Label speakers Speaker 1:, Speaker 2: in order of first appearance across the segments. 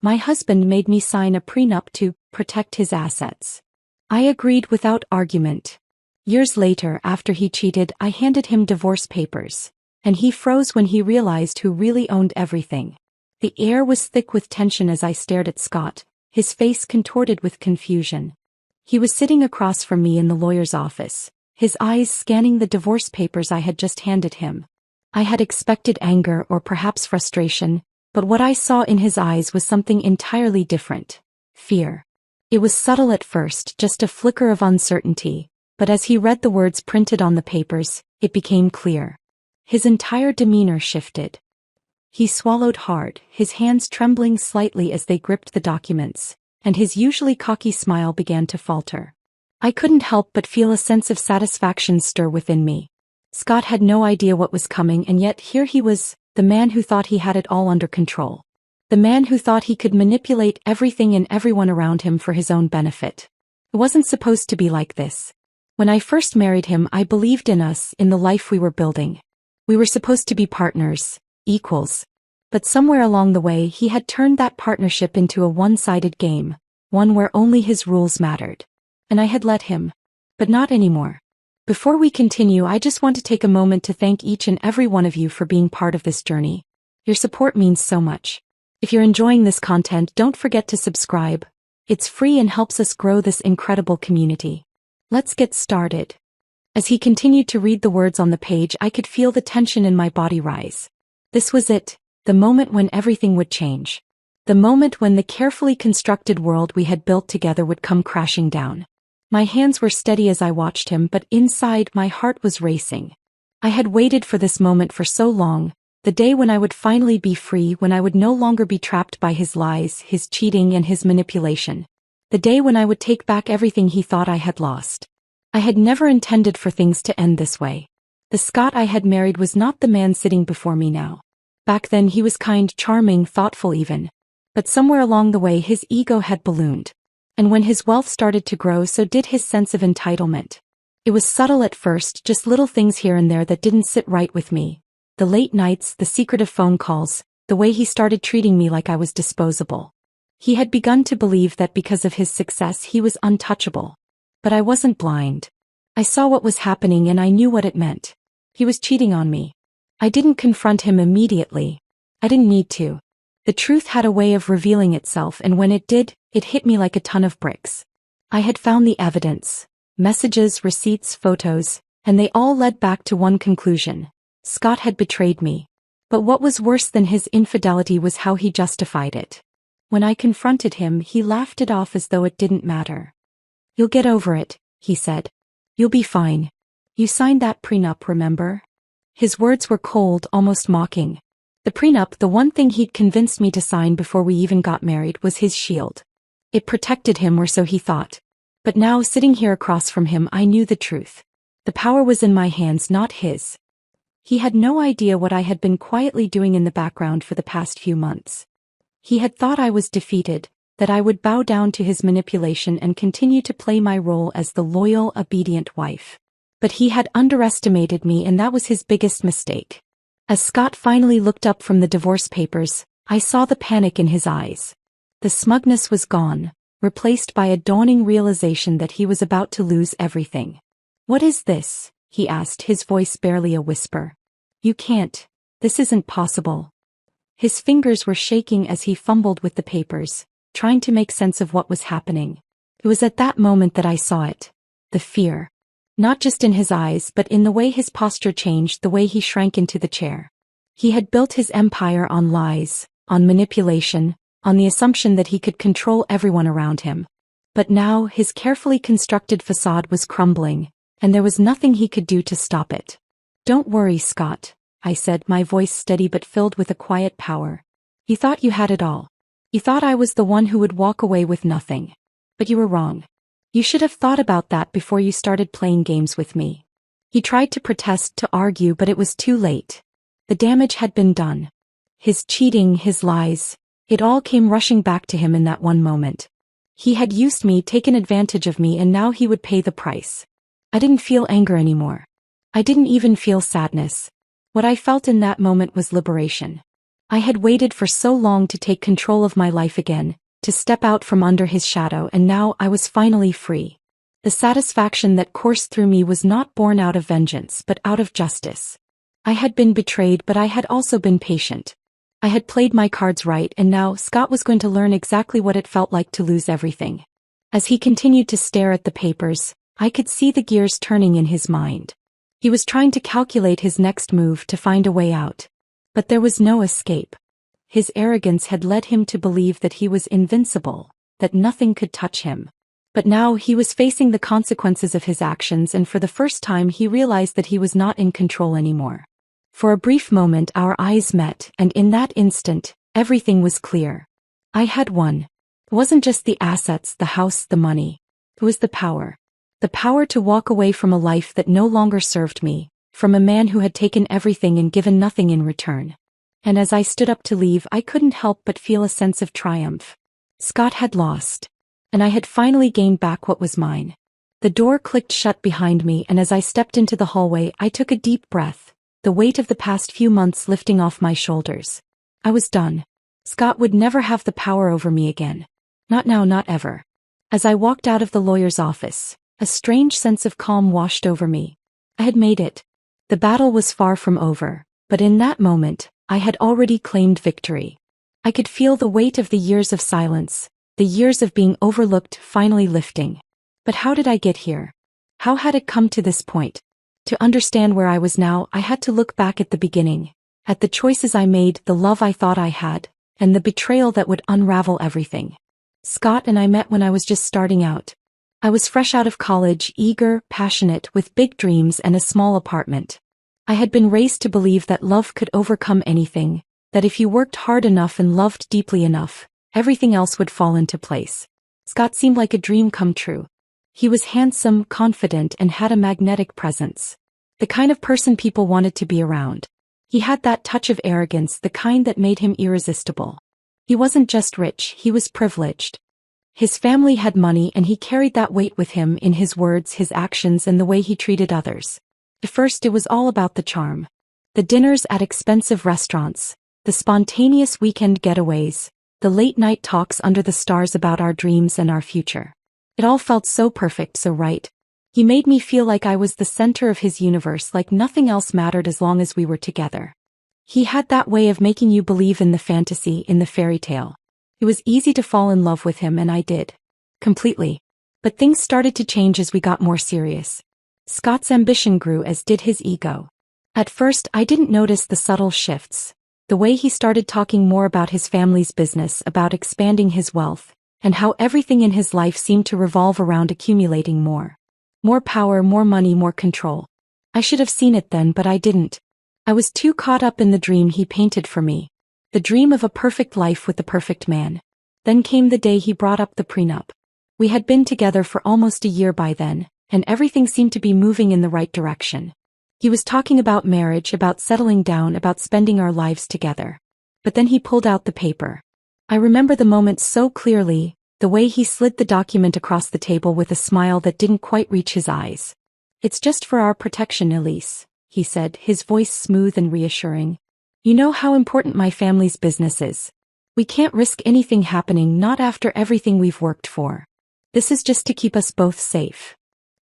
Speaker 1: My husband made me sign a prenup to protect his assets. I agreed without argument. Years later, after he cheated, I handed him divorce papers. And he froze when he realized who really owned everything. The air was thick with tension as I stared at Scott, his face contorted with confusion. He was sitting across from me in the lawyer's office, his eyes scanning the divorce papers I had just handed him. I had expected anger or perhaps frustration, but what I saw in his eyes was something entirely different. Fear. It was subtle at first, just a flicker of uncertainty, but as he read the words printed on the papers, it became clear. His entire demeanor shifted. He swallowed hard, his hands trembling slightly as they gripped the documents, and his usually cocky smile began to falter. I couldn't help but feel a sense of satisfaction stir within me. Scott had no idea what was coming, and yet here he was, the man who thought he had it all under control. The man who thought he could manipulate everything and everyone around him for his own benefit. It wasn't supposed to be like this. When I first married him, I believed in us, in the life we were building. We were supposed to be partners, equals. But somewhere along the way he had turned that partnership into a one-sided game, one where only his rules mattered. And I had let him. But not anymore. Before we continue, I just want to take a moment to thank each and every one of you for being part of this journey. Your support means so much. If you're enjoying this content, don't forget to subscribe. It's free and helps us grow this incredible community. Let's get started. As he continued to read the words on the page, I could feel the tension in my body rise. This was it, the moment when everything would change. The moment when the carefully constructed world we had built together would come crashing down. My hands were steady as I watched him, but inside my heart was racing. I had waited for this moment for so long, the day when I would finally be free, when I would no longer be trapped by his lies, his cheating and his manipulation. The day when I would take back everything he thought I had lost. I had never intended for things to end this way. The Scott I had married was not the man sitting before me now. Back then he was kind, charming, thoughtful even. But somewhere along the way his ego had ballooned. And when his wealth started to grow, so did his sense of entitlement. It was subtle at first, just little things here and there that didn't sit right with me. The late nights, the secretive phone calls, the way he started treating me like I was disposable. He had begun to believe that because of his success he was untouchable. But I wasn't blind. I saw what was happening and I knew what it meant. He was cheating on me. I didn't confront him immediately. I didn't need to. The truth had a way of revealing itself, and when it did, it hit me like a ton of bricks. I had found the evidence. Messages, receipts, photos, and they all led back to one conclusion. Scott had betrayed me. But what was worse than his infidelity was how he justified it. When I confronted him, he laughed it off as though it didn't matter. "You'll get over it," he said. "You'll be fine. You signed that prenup, remember?" His words were cold, almost mocking. The prenup, the one thing he'd convinced me to sign before we even got married, was his shield. It protected him, or so he thought. But now, sitting here across from him, I knew the truth. The power was in my hands, not his. He had no idea what I had been quietly doing in the background for the past few months. He had thought I was defeated, that I would bow down to his manipulation and continue to play my role as the loyal, obedient wife. But he had underestimated me, and that was his biggest mistake. As Scott finally looked up from the divorce papers, I saw the panic in his eyes. The smugness was gone, replaced by a dawning realization that he was about to lose everything. "What is this?" he asked, his voice barely a whisper. "You can't. This isn't possible." His fingers were shaking as he fumbled with the papers, trying to make sense of what was happening. It was at that moment that I saw it. The fear. Not just in his eyes, but in the way his posture changed, the way he shrank into the chair. He had built his empire on lies, on manipulation, on the assumption that he could control everyone around him. But now his carefully constructed facade was crumbling, and there was nothing he could do to stop it. "Don't worry, Scott," I said, my voice steady but filled with a quiet power. "You thought you had it all. You thought I was the one who would walk away with nothing. But you were wrong. You should have thought about that before you started playing games with me." He tried to protest, to argue, but it was too late. The damage had been done. His cheating, his lies, it all came rushing back to him in that one moment. He had used me, taken advantage of me, and now he would pay the price. I didn't feel anger anymore. I didn't even feel sadness. What I felt in that moment was liberation. I had waited for so long to take control of my life again, to step out from under his shadow, and now I was finally free. The satisfaction that coursed through me was not born out of vengeance but out of justice. I had been betrayed, but I had also been patient. I had played my cards right, and now Scott was going to learn exactly what it felt like to lose everything. As he continued to stare at the papers, I could see the gears turning in his mind. He was trying to calculate his next move, to find a way out. But there was no escape. His arrogance had led him to believe that he was invincible, that nothing could touch him. But now he was facing the consequences of his actions, and for the first time he realized that he was not in control anymore. For a brief moment our eyes met, and in that instant, everything was clear. I had won. It wasn't just the assets, the house, the money. It was the power. The power to walk away from a life that no longer served me, from a man who had taken everything and given nothing in return. And as I stood up to leave, I couldn't help but feel a sense of triumph. Scott had lost. And I had finally gained back what was mine. The door clicked shut behind me, and as I stepped into the hallway, I took a deep breath, the weight of the past few months lifting off my shoulders. I was done. Scott would never have the power over me again. Not now, not ever. As I walked out of the lawyer's office, a strange sense of calm washed over me. I had made it. The battle was far from over, but in that moment, I had already claimed victory. I could feel the weight of the years of silence, the years of being overlooked, finally lifting. But how did I get here? How had it come to this point? To understand where I was now, I had to look back at the beginning, at the choices I made, the love I thought I had, and the betrayal that would unravel everything. Scott and I met when I was just starting out. I was fresh out of college, eager, passionate, with big dreams and a small apartment. I had been raised to believe that love could overcome anything, that if you worked hard enough and loved deeply enough, everything else would fall into place. Scott seemed like a dream come true. He was handsome, confident, and had a magnetic presence. The kind of person people wanted to be around. He had that touch of arrogance, the kind that made him irresistible. He wasn't just rich, he was privileged. His family had money, and he carried that weight with him in his words, his actions, and the way he treated others. At first it was all about the charm. The dinners at expensive restaurants, the spontaneous weekend getaways, the late-night talks under the stars about our dreams and our future. It all felt so perfect, so right. He made me feel like I was the center of his universe, like nothing else mattered as long as we were together. He had that way of making you believe in the fantasy, in the fairy tale. It was easy to fall in love with him, and I did. Completely. But things started to change as we got more serious. Scott's ambition grew, as did his ego. At first, I didn't notice the subtle shifts. The way he started talking more about his family's business, about expanding his wealth, and how everything in his life seemed to revolve around accumulating more. More power, more money, more control. I should have seen it then, but I didn't. I was too caught up in the dream he painted for me. The dream of a perfect life with the perfect man. Then came the day he brought up the prenup. We had been together for almost a year by then, and everything seemed to be moving in the right direction. He was talking about marriage, about settling down, about spending our lives together. But then he pulled out the paper. I remember the moment so clearly, the way he slid the document across the table with a smile that didn't quite reach his eyes. "It's just for our protection, Elise," he said, his voice smooth and reassuring. "You know how important my family's business is. We can't risk anything happening, not after everything we've worked for. This is just to keep us both safe."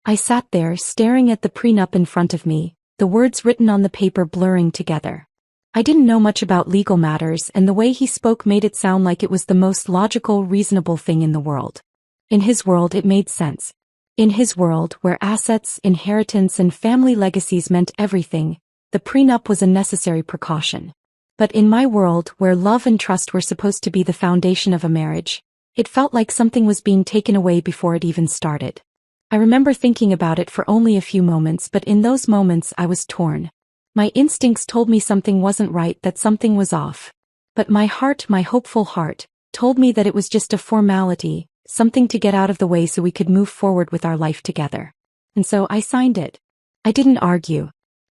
Speaker 1: I sat there, staring at the prenup in front of me, the words written on the paper blurring together. I didn't know much about legal matters, and the way he spoke made it sound like it was the most logical, reasonable thing in the world. In his world it made sense. In his world, where assets, inheritance, and family legacies meant everything, the prenup was a necessary precaution. But in my world, where love and trust were supposed to be the foundation of a marriage, it felt like something was being taken away before it even started. I remember thinking about it for only a few moments, but in those moments I was torn. My instincts told me something wasn't right, that something was off. But my heart, my hopeful heart, told me that it was just a formality, something to get out of the way so we could move forward with our life together. And so I signed it. I didn't argue.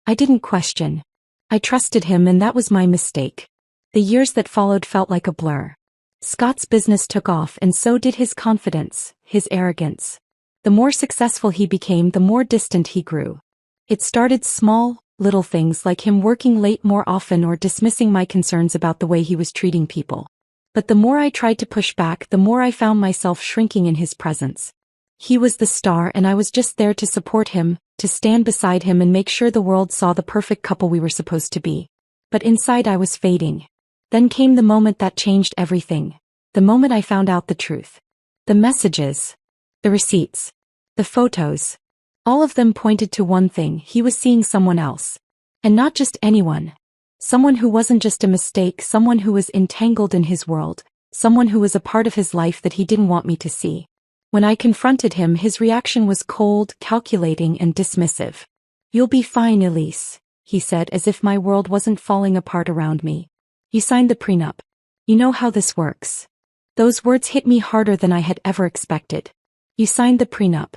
Speaker 1: I didn't question. I trusted him, and that was my mistake. The years that followed felt like a blur. Scott's business took off, and so did his confidence, his arrogance. The more successful he became, the more distant he grew. It started small, little things like him working late more often or dismissing my concerns about the way he was treating people. But the more I tried to push back, the more I found myself shrinking in his presence. He was the star and I was just there to support him, to stand beside him and make sure the world saw the perfect couple we were supposed to be. But inside I was fading. Then came the moment that changed everything. The moment I found out the truth. The messages. The receipts. The photos. All of them pointed to one thing: he was seeing someone else. And not just anyone. Someone who wasn't just a mistake, someone who was entangled in his world, someone who was a part of his life that he didn't want me to see. When I confronted him, his reaction was cold, calculating, and dismissive. "You'll be fine, Elise," he said, as if my world wasn't falling apart around me. "You signed the prenup. You know how this works." Those words hit me harder than I had ever expected. You signed the prenup.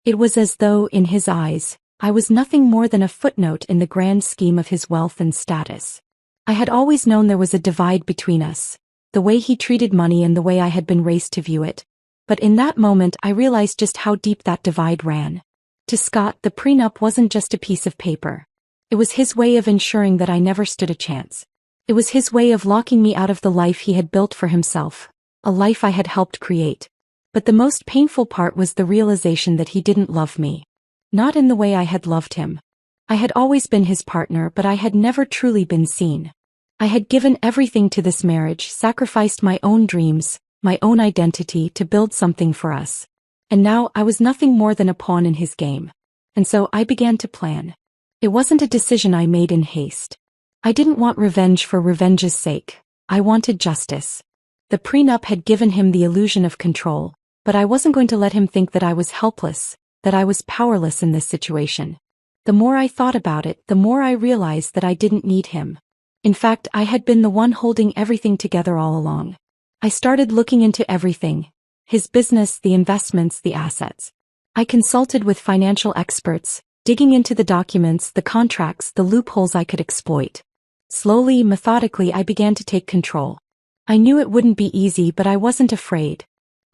Speaker 1: It was as though, in his eyes, I was nothing more than a footnote in the grand scheme of his wealth and status. I had always known there was a divide between us, the way he treated money and the way I had been raised to view it. But in that moment I realized just how deep that divide ran. To Scott, the prenup wasn't just a piece of paper. It was his way of ensuring that I never stood a chance. It was his way of locking me out of the life he had built for himself, a life I had helped create. But the most painful part was the realization that he didn't love me. Not in the way I had loved him. I had always been his partner, but I had never truly been seen. I had given everything to this marriage, sacrificed my own dreams, my own identity to build something for us. And now I was nothing more than a pawn in his game. And so I began to plan. It wasn't a decision I made in haste. I didn't want revenge for revenge's sake. I wanted justice. The prenup had given him the illusion of control, but I wasn't going to let him think that I was helpless, that I was powerless in this situation. The more I thought about it, the more I realized that I didn't need him. In fact, I had been the one holding everything together all along. I started looking into everything: his business, the investments, the assets. I consulted with financial experts, digging into the documents, the contracts, the loopholes I could exploit. Slowly, methodically, I began to take control. I knew it wouldn't be easy, but I wasn't afraid.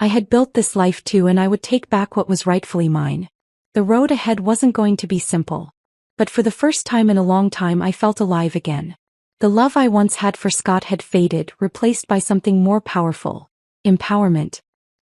Speaker 1: I had built this life too, and I would take back what was rightfully mine. The road ahead wasn't going to be simple. But for the first time in a long time I felt alive again. The love I once had for Scott had faded, replaced by something more powerful: empowerment.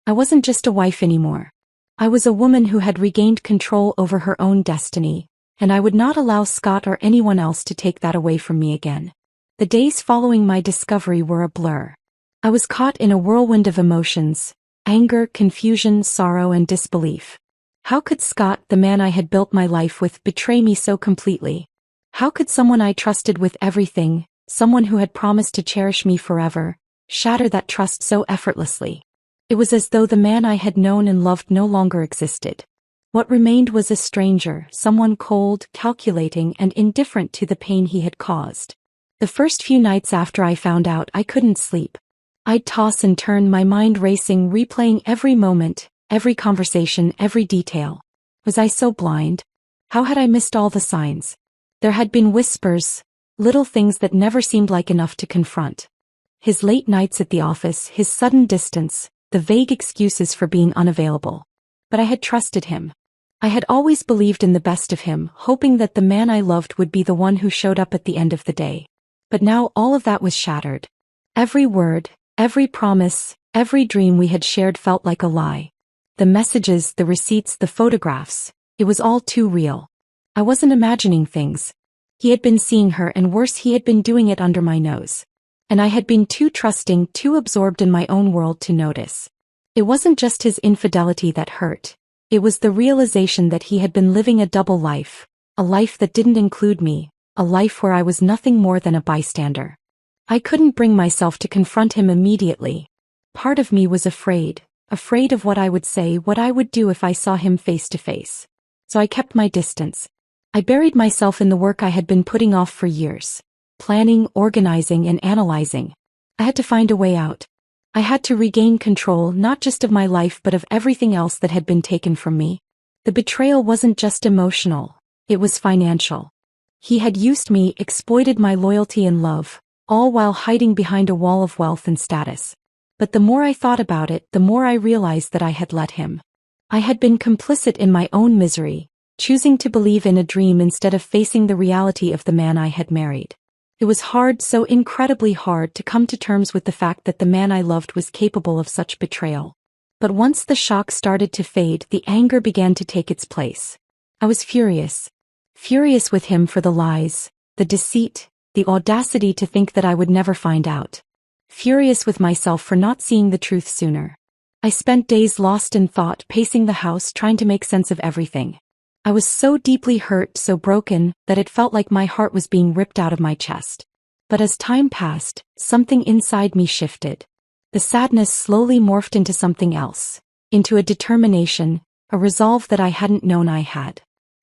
Speaker 1: I wasn't just a wife anymore. I was a woman who had regained control over her own destiny, and I would not allow Scott or anyone else to take that away from me again. The days following my discovery were a blur. I was caught in a whirlwind of emotions: anger, confusion, sorrow, and disbelief. How could Scott, the man I had built my life with, betray me so completely? How could someone I trusted with everything, someone who had promised to cherish me forever, shatter that trust so effortlessly? It was as though the man I had known and loved no longer existed. What remained was a stranger, someone cold, calculating, and indifferent to the pain he had caused. The first few nights after I found out, I couldn't sleep. I'd toss and turn, my mind racing, replaying every moment, every conversation, every detail. Was I so blind? How had I missed all the signs? There had been whispers, little things that never seemed like enough to confront. His late nights at the office, his sudden distance, the vague excuses for being unavailable. But I had trusted him. I had always believed in the best of him, hoping that the man I loved would be the one who showed up at the end of the day. But now all of that was shattered. Every word, every promise, every dream we had shared felt like a lie. The messages, the receipts, the photographs, it was all too real. I wasn't imagining things. He had been seeing her, and worse, he had been doing it under my nose. And I had been too trusting, too absorbed in my own world to notice. It wasn't just his infidelity that hurt. It was the realization that he had been living a double life, a life that didn't include me, a life where I was nothing more than a bystander. I couldn't bring myself to confront him immediately. Part of me was afraid of what I would say, what I would do if I saw him face to face. So I kept my distance. I buried myself in the work I had been putting off for years. Planning, organizing, and analyzing. I had to find a way out. I had to regain control, not just of my life but of everything else that had been taken from me. The betrayal wasn't just emotional, it was financial. He had used me, exploited my loyalty and love, all while hiding behind a wall of wealth and status. But the more I thought about it, the more I realized that I had let him. I had been complicit in my own misery, choosing to believe in a dream instead of facing the reality of the man I had married. It was hard, so incredibly hard, to come to terms with the fact that the man I loved was capable of such betrayal. But once the shock started to fade, the anger began to take its place. I was furious. Furious with him for the lies, the deceit, the audacity to think that I would never find out. Furious with myself for not seeing the truth sooner. I spent days lost in thought, pacing the house, trying to make sense of everything. I was so deeply hurt, so broken, that it felt like my heart was being ripped out of my chest. But as time passed, something inside me shifted. The sadness slowly morphed into something else, into a determination, a resolve that I hadn't known I had.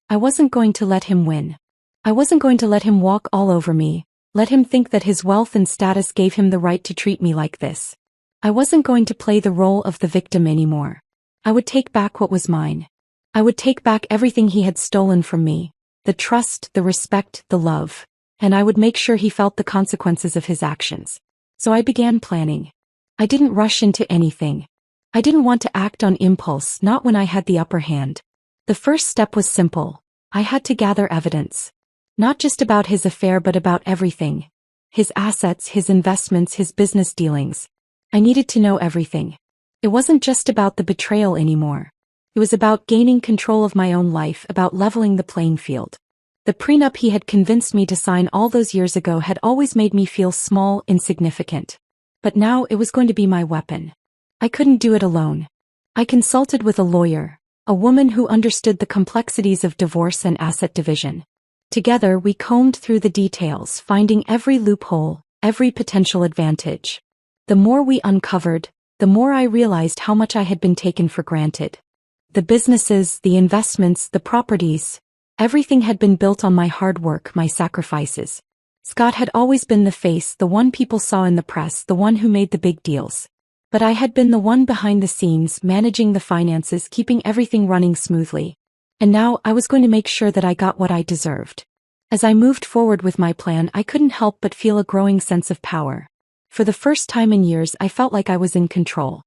Speaker 1: I wasn't going to let him win. I wasn't going to let him walk all over me, let him think that his wealth and status gave him the right to treat me like this. I wasn't going to play the role of the victim anymore. I would take back what was mine. I would take back everything he had stolen from me, the trust, the respect, the love, and I would make sure he felt the consequences of his actions. So I began planning. I didn't rush into anything. I didn't want to act on impulse, not when I had the upper hand. The first step was simple. I had to gather evidence. Not just about his affair, but about everything. His assets, his investments, his business dealings. I needed to know everything. It wasn't just about the betrayal anymore. It was about gaining control of my own life, about leveling the playing field. The prenup he had convinced me to sign all those years ago had always made me feel small, insignificant. But now it was going to be my weapon. I couldn't do it alone. I consulted with a lawyer, a woman who understood the complexities of divorce and asset division. Together we combed through the details, finding every loophole, every potential advantage. The more we uncovered, the more I realized how much I had been taken for granted. The businesses, the investments, the properties, everything had been built on my hard work, my sacrifices. Scott had always been the face, the one people saw in the press, the one who made the big deals. But I had been the one behind the scenes, managing the finances, keeping everything running smoothly. And now I was going to make sure that I got what I deserved. As I moved forward with my plan, I couldn't help but feel a growing sense of power. For the first time in years, I felt like I was in control.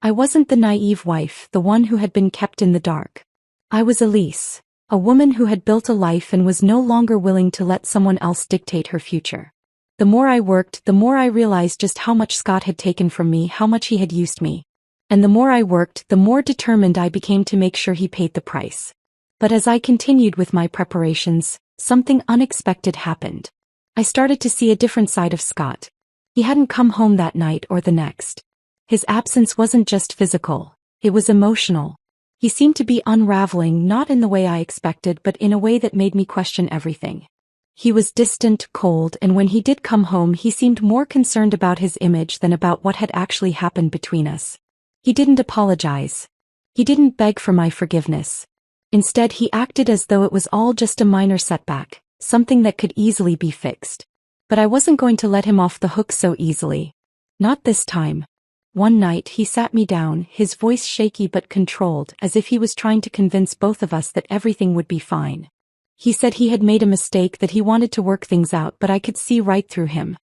Speaker 1: I wasn't the naive wife, the one who had been kept in the dark. I was Elise, a woman who had built a life and was no longer willing to let someone else dictate her future. The more I worked, the more I realized just how much Scott had taken from me, how much he had used me. And the more I worked, the more determined I became to make sure he paid the price. But as I continued with my preparations, something unexpected happened. I started to see a different side of Scott. He hadn't come home that night or the next. His absence wasn't just physical, it was emotional. He seemed to be unraveling, not in the way I expected, but in a way that made me question everything. He was distant, cold, and when he did come home, he seemed more concerned about his image than about what had actually happened between us. He didn't apologize. He didn't beg for my forgiveness. Instead, he acted as though it was all just a minor setback, something that could easily be fixed. But I wasn't going to let him off the hook so easily. Not this time. One night he sat me down, his voice shaky but controlled, as if he was trying to convince both of us that everything would be fine. He said he had made a mistake, that he wanted to work things out, but I could see right through him.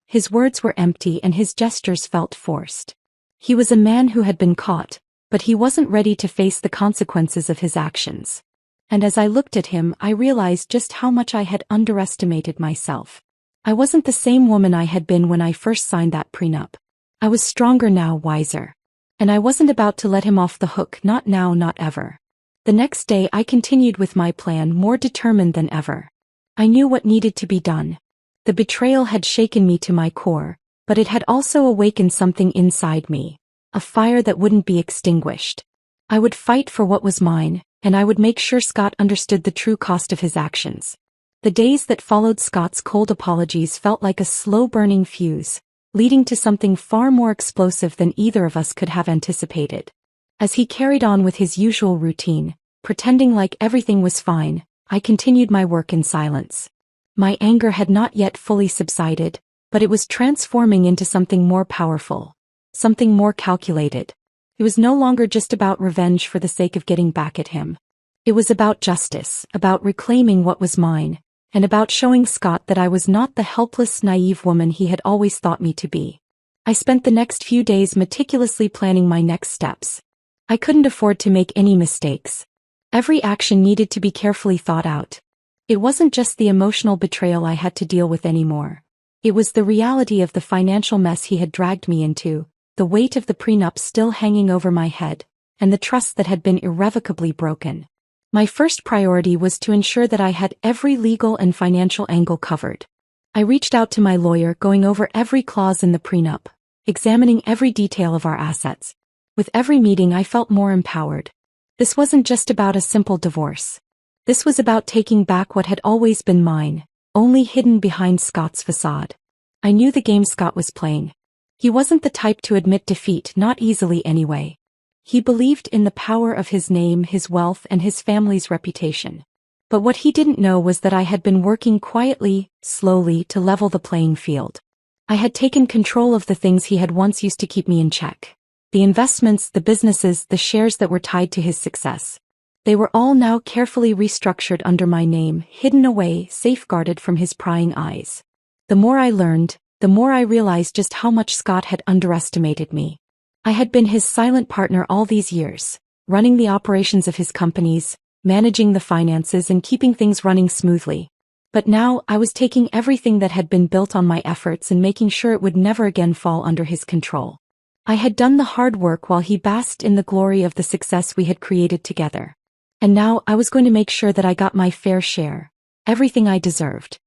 Speaker 1: His words were empty and his gestures felt forced. He was a man who had been caught, but he wasn't ready to face the consequences of his actions. And as I looked at him, I realized just how much I had underestimated myself. I wasn't the same woman I had been when I first signed that prenup. I was stronger now, wiser. And I wasn't about to let him off the hook, not now, not ever. The next day I continued with my plan, more determined than ever. I knew what needed to be done. The betrayal had shaken me to my core, but it had also awakened something inside me, a fire that wouldn't be extinguished. I would fight for what was mine, and I would make sure Scott understood the true cost of his actions. The days that followed Scott's cold apologies felt like a slow-burning fuse, leading to something far more explosive than either of us could have anticipated. As he carried on with his usual routine, pretending like everything was fine, I continued my work in silence. My anger had not yet fully subsided, but it was transforming into something more powerful, something more calculated. It was no longer just about revenge for the sake of getting back at him. It was about justice, about reclaiming what was mine, and about showing Scott that I was not the helpless, naive woman he had always thought me to be. I spent the next few days meticulously planning my next steps. I couldn't afford to make any mistakes. Every action needed to be carefully thought out. It wasn't just the emotional betrayal I had to deal with anymore. It was the reality of the financial mess he had dragged me into, the weight of the prenup still hanging over my head, and the trust that had been irrevocably broken. My first priority was to ensure that I had every legal and financial angle covered. I reached out to my lawyer, going over every clause in the prenup, examining every detail of our assets. With every meeting I felt more empowered. This wasn't just about a simple divorce. This was about taking back what had always been mine, only hidden behind Scott's facade. I knew the game Scott was playing. He wasn't the type to admit defeat, not easily anyway. He believed in the power of his name, his wealth, and his family's reputation. But what he didn't know was that I had been working quietly, slowly, to level the playing field. I had taken control of the things he had once used to keep me in check. The investments, the businesses, the shares that were tied to his success. They were all now carefully restructured under my name, hidden away, safeguarded from his prying eyes. The more I learned, the more I realized just how much Scott had underestimated me. I had been his silent partner all these years, running the operations of his companies, managing the finances and keeping things running smoothly. But now I was taking everything that had been built on my efforts and making sure it would never again fall under his control. I had done the hard work while he basked in the glory of the success we had created together. And now I was going to make sure that I got my fair share, everything I deserved.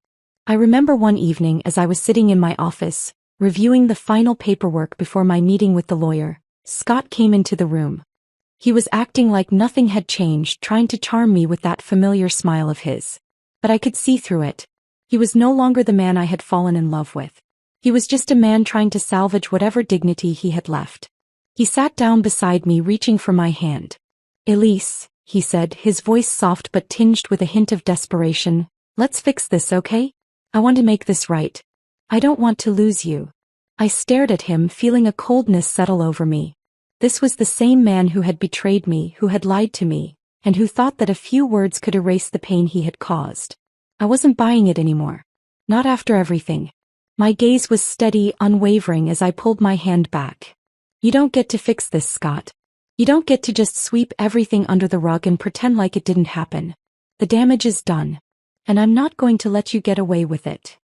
Speaker 1: I remember one evening as I was sitting in my office, reviewing the final paperwork before my meeting with the lawyer, Scott came into the room. He was acting like nothing had changed, trying to charm me with that familiar smile of his. But I could see through it. He was no longer the man I had fallen in love with. He was just a man trying to salvage whatever dignity he had left. He sat down beside me, reaching for my hand. "Elise," he said, his voice soft but tinged with a hint of desperation, "let's fix this, okay? I want to make this right. I don't want to lose you." I stared at him, feeling a coldness settle over me. This was the same man who had betrayed me, who had lied to me, and who thought that a few words could erase the pain he had caused. I wasn't buying it anymore. Not after everything. My gaze was steady, unwavering as I pulled my hand back. "You don't get to fix this, Scott. You don't get to just sweep everything under the rug and pretend like it didn't happen. The damage is done. And I'm not going to let you get away with it."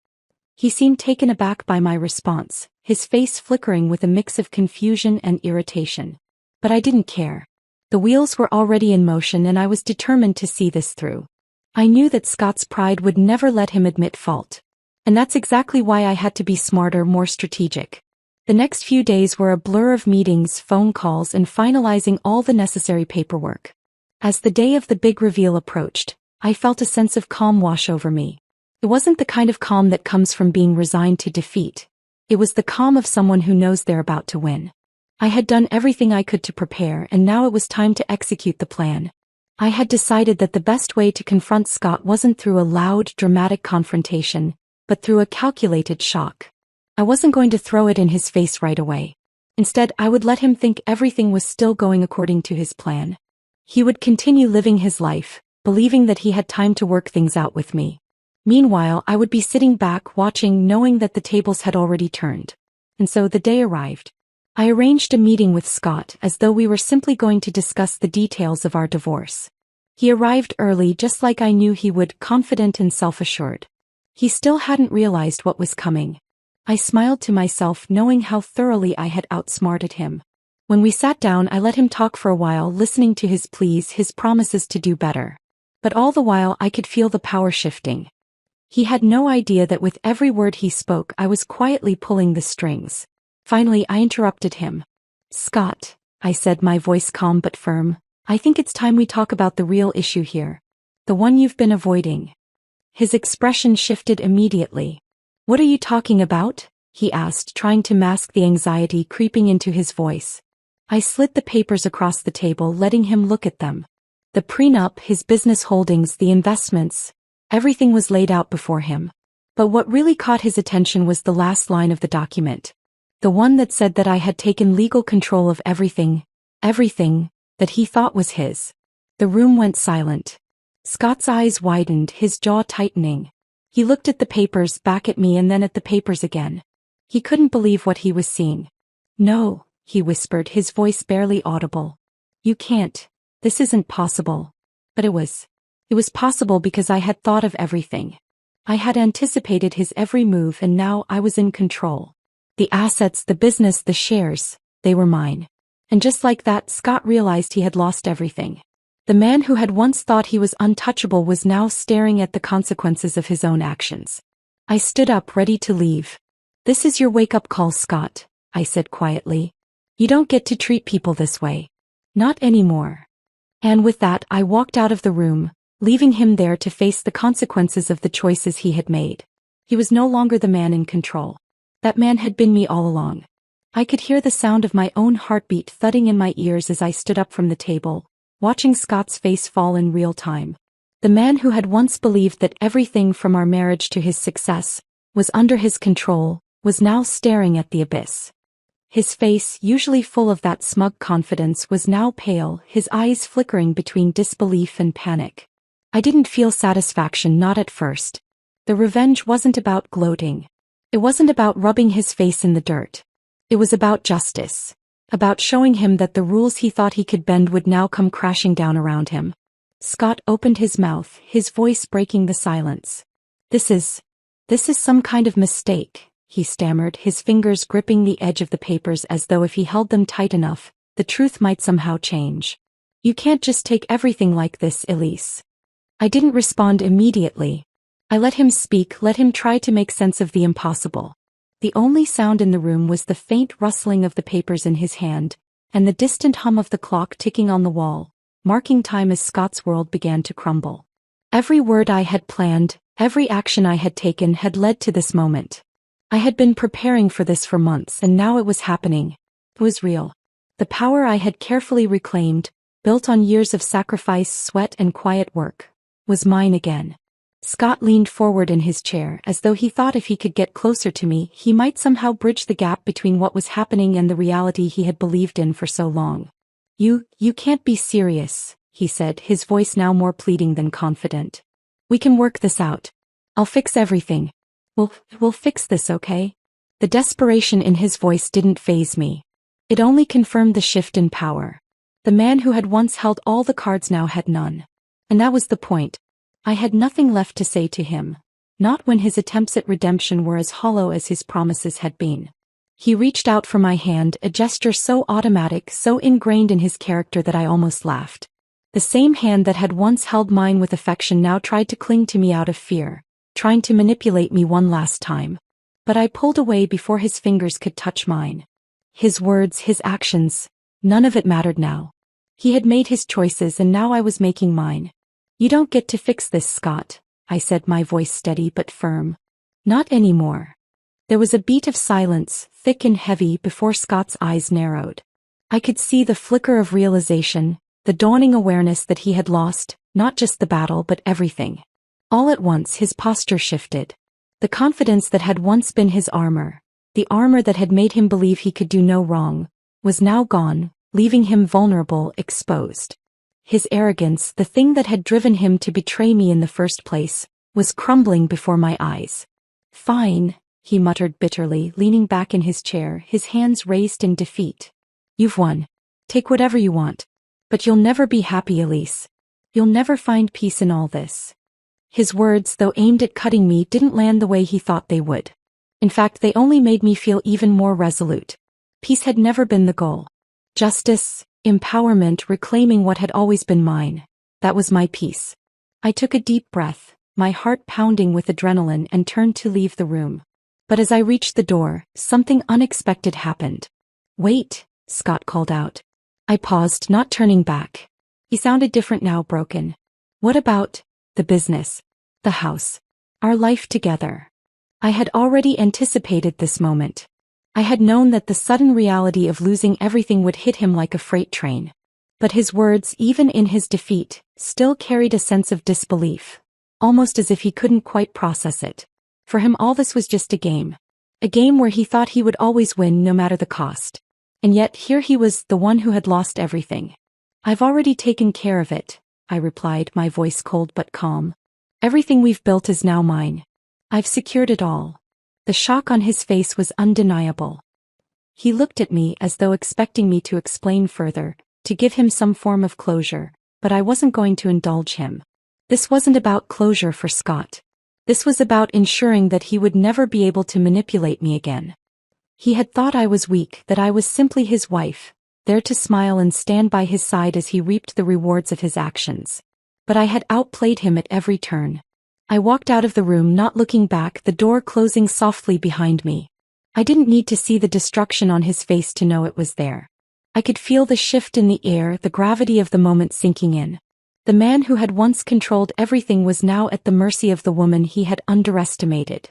Speaker 1: He seemed taken aback by my response, his face flickering with a mix of confusion and irritation. But I didn't care. The wheels were already in motion and I was determined to see this through. I knew that Scott's pride would never let him admit fault. And that's exactly why I had to be smarter, more strategic. The next few days were a blur of meetings, phone calls, and finalizing all the necessary paperwork. As the day of the big reveal approached, I felt a sense of calm wash over me. It wasn't the kind of calm that comes from being resigned to defeat. It was the calm of someone who knows they're about to win. I had done everything I could to prepare, and now it was time to execute the plan. I had decided that the best way to confront Scott wasn't through a loud, dramatic confrontation, but through a calculated shock. I wasn't going to throw it in his face right away. Instead, I would let him think everything was still going according to his plan. He would continue living his life, believing that he had time to work things out with me. Meanwhile, I would be sitting back watching, knowing that the tables had already turned. And so the day arrived. I arranged a meeting with Scott as though we were simply going to discuss the details of our divorce. He arrived early, just like I knew he would, confident and self-assured. He still hadn't realized what was coming. I smiled to myself, knowing how thoroughly I had outsmarted him. When we sat down, I let him talk for a while, listening to his pleas, his promises to do better. But all the while I could feel the power shifting. He had no idea that with every word he spoke I was quietly pulling the strings. Finally I interrupted him. "Scott," I said, my voice calm but firm, "I think it's time we talk about the real issue here. The one you've been avoiding." His expression shifted immediately. "What are you talking about?" he asked, trying to mask the anxiety creeping into his voice. I slid the papers across the table, letting him look at them. The prenup, his business holdings, the investments, everything was laid out before him. But what really caught his attention was the last line of the document. The one that said that I had taken legal control of everything that he thought was his. The room went silent. Scott's eyes widened, his jaw tightening. He looked at the papers, back at me, and then at the papers again. He couldn't believe what he was seeing. "No," he whispered, his voice barely audible. "You can't. This isn't possible." But it was possible because I had thought of everything. I had anticipated his every move and now I was in control. The assets, the business, the shares, they were mine. And just like that, Scott realized he had lost everything. The man who had once thought he was untouchable was now staring at the consequences of his own actions. I stood up, ready to leave. "This is your wake-up call, Scott," I said quietly. "You don't get to treat people this way. Not anymore." And with that, I walked out of the room, leaving him there to face the consequences of the choices he had made. He was no longer the man in control. That man had been me all along. I could hear the sound of my own heartbeat thudding in my ears as I stood up from the table, watching Scott's face fall in real time. The man who had once believed that everything from our marriage to his success was under his control, was now staring at the abyss. His face, usually full of that smug confidence, was now pale, his eyes flickering between disbelief and panic. I didn't feel satisfaction, not at first. The revenge wasn't about gloating. It wasn't about rubbing his face in the dirt. It was about justice. About showing him that the rules he thought he could bend would now come crashing down around him. Scott opened his mouth, his voice breaking the silence. This is some kind of mistake," he stammered, his fingers gripping the edge of the papers as though if he held them tight enough, the truth might somehow change. "You can't just take everything like this, Elise." I didn't respond immediately. I let him speak, let him try to make sense of the impossible. The only sound in the room was the faint rustling of the papers in his hand, and the distant hum of the clock ticking on the wall, marking time as Scott's world began to crumble. Every word I had planned, every action I had taken had led to this moment. I had been preparing for this for months and now it was happening. It was real. The power I had carefully reclaimed, built on years of sacrifice, sweat and quiet work, was mine again. Scott leaned forward in his chair as though he thought if he could get closer to me, he might somehow bridge the gap between what was happening and the reality he had believed in for so long. You can't be serious," he said, his voice now more pleading than confident. "We can work this out. I'll fix everything. We'll fix this, okay?" The desperation in his voice didn't faze me. It only confirmed the shift in power. The man who had once held all the cards now had none. And that was the point. I had nothing left to say to him. Not when his attempts at redemption were as hollow as his promises had been. He reached out for my hand, a gesture so automatic, so ingrained in his character that I almost laughed. The same hand that had once held mine with affection now tried to cling to me out of fear, trying to manipulate me one last time. But I pulled away before his fingers could touch mine. His words, his actions, none of it mattered now. He had made his choices and now I was making mine. "You don't get to fix this, Scott," I said, my voice steady but firm. "Not anymore." There was a beat of silence, thick and heavy, before Scott's eyes narrowed. I could see the flicker of realization, the dawning awareness that he had lost, not just the battle but everything. All at once his posture shifted. The confidence that had once been his armor, the armor that had made him believe he could do no wrong, was now gone, leaving him vulnerable, exposed. His arrogance, the thing that had driven him to betray me in the first place, was crumbling before my eyes. "Fine," he muttered bitterly, leaning back in his chair, his hands raised in defeat. "You've won. Take whatever you want. But you'll never be happy, Elise. You'll never find peace in all this." His words, though aimed at cutting me, didn't land the way he thought they would. In fact, they only made me feel even more resolute. Peace had never been the goal. Justice, empowerment, reclaiming what had always been mine. That was my peace. I took a deep breath, my heart pounding with adrenaline, and turned to leave the room. But as I reached the door, something unexpected happened. "Wait," Scott called out. I paused, not turning back. He sounded different now, broken. "What about the business, the house, our life together?" I had already anticipated this moment. I had known that the sudden reality of losing everything would hit him like a freight train. But his words, even in his defeat, still carried a sense of disbelief, almost as if he couldn't quite process it. For him all this was just a game where he thought he would always win no matter the cost. And yet here he was, the one who had lost everything. "I've already taken care of it," I replied, my voice cold but calm. "Everything we've built is now mine. I've secured it all." The shock on his face was undeniable. He looked at me as though expecting me to explain further, to give him some form of closure, but I wasn't going to indulge him. This wasn't about closure for Scott. This was about ensuring that he would never be able to manipulate me again. He had thought I was weak, that I was simply his wife, there to smile and stand by his side as he reaped the rewards of his actions. But I had outplayed him at every turn. I walked out of the room not looking back, the door closing softly behind me. I didn't need to see the destruction on his face to know it was there. I could feel the shift in the air, the gravity of the moment sinking in. The man who had once controlled everything was now at the mercy of the woman he had underestimated.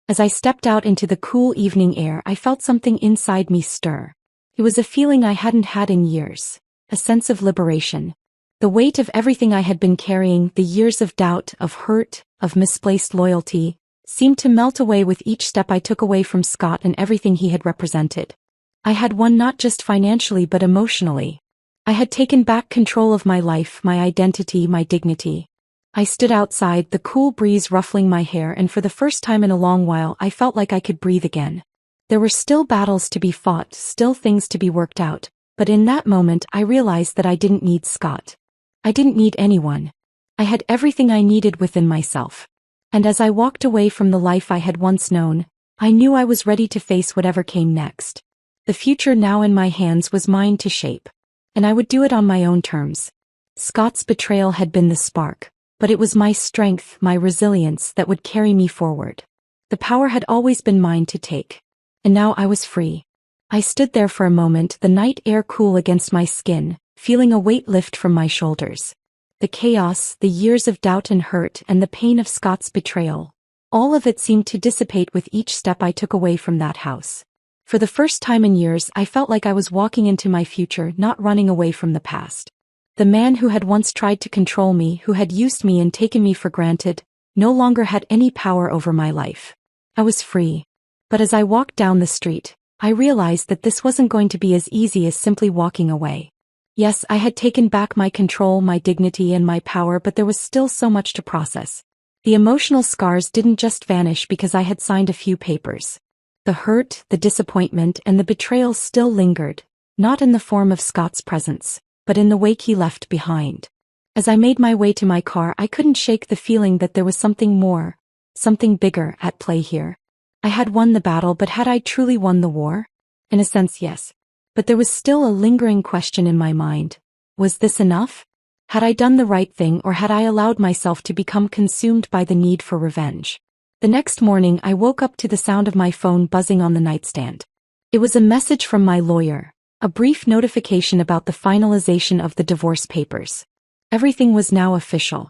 Speaker 1: As I stepped out into the cool evening air, I felt something inside me stir. It was a feeling I hadn't had in years, a sense of liberation. The weight of everything I had been carrying, the years of doubt, of hurt, of misplaced loyalty, seemed to melt away with each step I took away from Scott and everything he had represented. I had won not just financially but emotionally. I had taken back control of my life, my identity, my dignity. I stood outside, the cool breeze ruffling my hair, and for the first time in a long while I felt like I could breathe again. There were still battles to be fought, still things to be worked out, but in that moment I realized that I didn't need Scott. I didn't need anyone. I had everything I needed within myself. And as I walked away from the life I had once known, I knew I was ready to face whatever came next. The future now in my hands was mine to shape. And I would do it on my own terms. Scott's betrayal had been the spark, but it was my strength, my resilience that would carry me forward. The power had always been mine to take. And now I was free. I stood there for a moment, the night air cool against my skin, feeling a weight lift from my shoulders. The chaos, the years of doubt and hurt, and the pain of Scott's betrayal, all of it seemed to dissipate with each step I took away from that house. For the first time in years, I felt like I was walking into my future, not running away from the past. The man who had once tried to control me, who had used me and taken me for granted, no longer had any power over my life. I was free. But as I walked down the street, I realized that this wasn't going to be as easy as simply walking away. Yes, I had taken back my control, my dignity, and my power, but there was still so much to process. The emotional scars didn't just vanish because I had signed a few papers. The hurt, the disappointment, and the betrayal still lingered, not in the form of Scott's presence, but in the wake he left behind. As I made my way to my car, I couldn't shake the feeling that there was something more, something bigger, at play here. I had won the battle, but had I truly won the war? In a sense, yes. But there was still a lingering question in my mind. Was this enough? Had I done the right thing, or had I allowed myself to become consumed by the need for revenge? The next morning I woke up to the sound of my phone buzzing on the nightstand. It was a message from my lawyer, a brief notification about the finalization of the divorce papers. Everything was now official.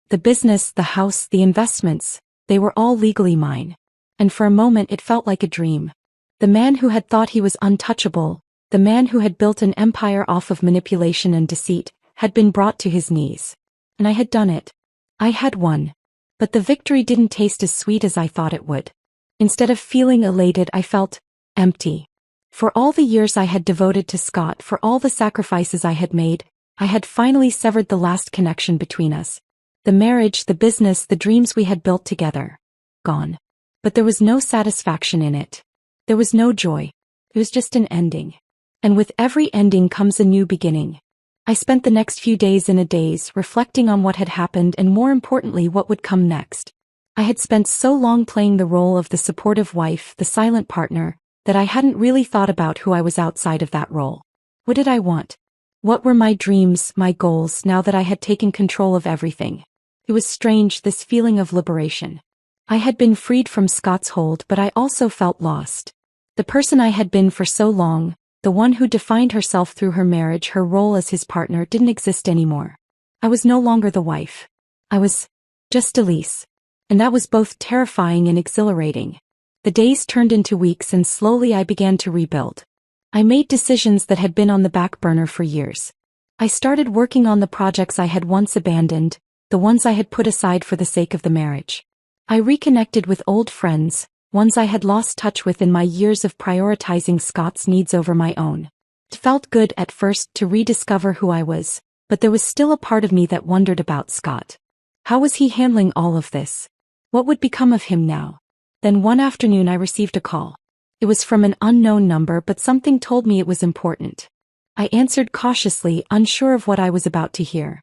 Speaker 1: The business, the house, the investments, they were all legally mine. And for a moment it felt like a dream. The man who had thought he was untouchable, the man who had built an empire off of manipulation and deceit, had been brought to his knees. And I had done it. I had won. But the victory didn't taste as sweet as I thought it would. Instead of feeling elated, I felt empty. For all the years I had devoted to Scott, for all the sacrifices I had made, I had finally severed the last connection between us. The marriage, the business, the dreams we had built together. Gone. But there was no satisfaction in it. There was no joy. It was just an ending. And with every ending comes a new beginning. I spent the next few days in a daze, reflecting on what had happened and, more importantly, what would come next. I had spent so long playing the role of the supportive wife, the silent partner, that I hadn't really thought about who I was outside of that role. What did I want? What were my dreams, my goals, now that I had taken control of everything? It was strange, this feeling of liberation. I had been freed from Scott's hold, but I also felt lost. The person I had been for so long, the one who defined herself through her marriage, her role as his partner, didn't exist anymore. I was no longer the wife. I was just Elise. And that was both terrifying and exhilarating. The days turned into weeks and slowly I began to rebuild. I made decisions that had been on the back burner for years. I started working on the projects I had once abandoned, the ones I had put aside for the sake of the marriage. I reconnected with old friends, ones I had lost touch with in my years of prioritizing Scott's needs over my own. It felt good at first to rediscover who I was, but there was still a part of me that wondered about Scott. How was he handling all of this? What would become of him now? Then one afternoon I received a call. It was from an unknown number, but something told me it was important. I answered cautiously, unsure of what I was about to hear.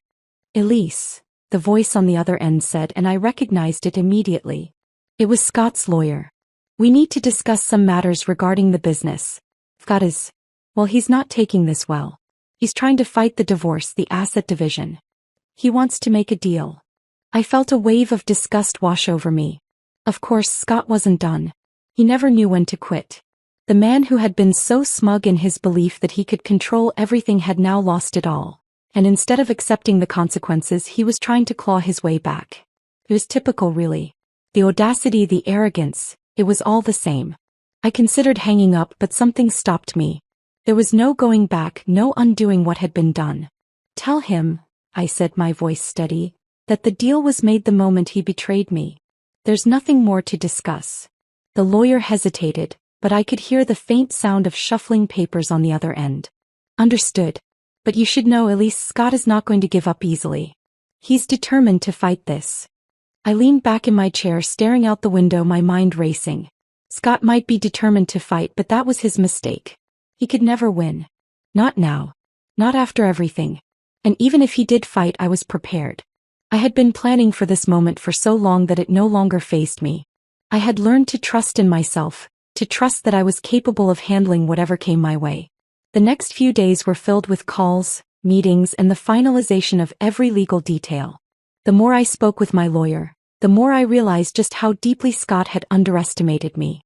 Speaker 1: Elise, the voice on the other end said, and I recognized it immediately. It was Scott's lawyer. We need to discuss some matters regarding the business. Scott is, well, he's not taking this well. He's trying to fight the divorce, the asset division. He wants to make a deal. I felt a wave of disgust wash over me. Of course, Scott wasn't done. He never knew when to quit. The man who had been so smug in his belief that he could control everything had now lost it all. And instead of accepting the consequences, he was trying to claw his way back. It was typical, really. The audacity, the arrogance, it was all the same. I considered hanging up, but something stopped me. There was no going back, no undoing what had been done. Tell him, I said, my voice steady, that the deal was made the moment he betrayed me. There's nothing more to discuss. The lawyer hesitated, but I could hear the faint sound of shuffling papers on the other end. Understood. But you should know, Elise, Scott is not going to give up easily. He's determined to fight this. I leaned back in my chair, staring out the window, my mind racing. Scott might be determined to fight, but that was his mistake. He could never win. Not now. Not after everything. And even if he did fight, I was prepared. I had been planning for this moment for so long that it no longer faced me. I had learned to trust in myself, to trust that I was capable of handling whatever came my way. The next few days were filled with calls, meetings, and the finalization of every legal detail. The more I spoke with my lawyer, the more I realized just how deeply Scott had underestimated me.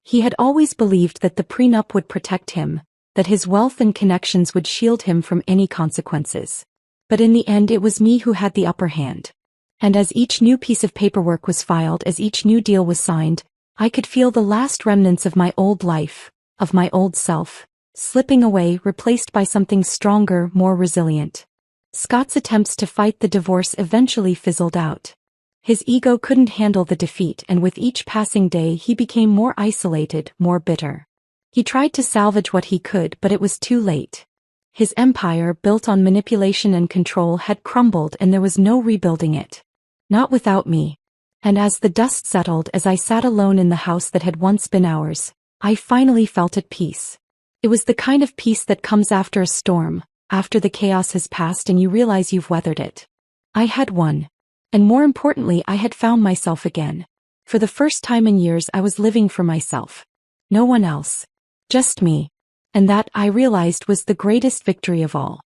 Speaker 1: He had always believed that the prenup would protect him, that his wealth and connections would shield him from any consequences. But in the end, it was me who had the upper hand. And as each new piece of paperwork was filed, as each new deal was signed, I could feel the last remnants of my old life, of my old self, slipping away, replaced by something stronger, more resilient. Scott's attempts to fight the divorce eventually fizzled out. His ego couldn't handle the defeat, and with each passing day he became more isolated, more bitter. He tried to salvage what he could, but it was too late. His empire, built on manipulation and control, had crumbled, and there was no rebuilding it. Not without me. And as the dust settled, as I sat alone in the house that had once been ours, I finally felt at peace. It was the kind of peace that comes after a storm, after the chaos has passed and you realize you've weathered it. I had won. And more importantly, I had found myself again. For the first time in years, I was living for myself. No one else. Just me. And that, I realized, was the greatest victory of all.